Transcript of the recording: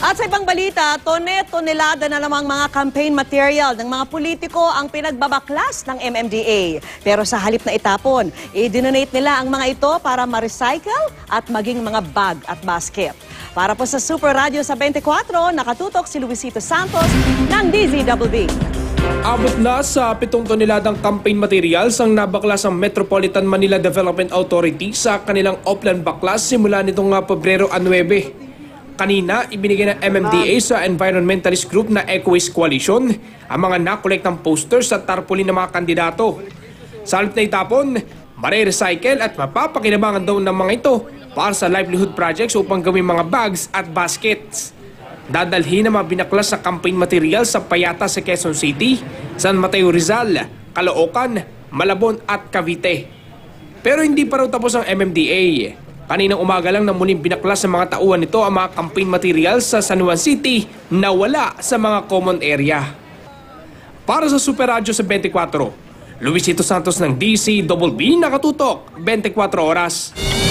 At sa ibang balita, tonelada na namang mga campaign material ng mga politiko ang pinagbabaklas ng MMDA. Pero sa halip na itapon, i-donate nila ang mga ito para ma-recycle at maging mga bag at basket. Para po sa Super Radio sa 24, nakatutok si Luisito Santos ng DZWB. Abot na sa 7 toneladang campaign materials ang nabaklas ang Metropolitan Manila Development Authority sa kanilang Oplan baklas simula nitong Pebrero 9. Kanina, ibinigay ng MMDA sa environmentalist group na Eco-Waste Coalition ang mga nakolektang posters at tarpaulin ng mga kandidato. Sa halip na itapon, mare-recycle at mapapakinabangan daw ng mga ito para sa livelihood projects upang gawing mga bags at baskets. Dadalhin ang mga binaklas sa campaign material sa Payata sa Quezon City, San Mateo Rizal, Caloocan, Malabon at Cavite. Pero hindi pa raw tapos ang MMDA. Kaninang umaga lang na muling binaklas sa mga tauhan nito ang mga campaign materials sa San Juan City na wala sa mga common area. Para sa Super Radio sa 24, Luisito Santos ng DZWB, nakatutok 24 oras.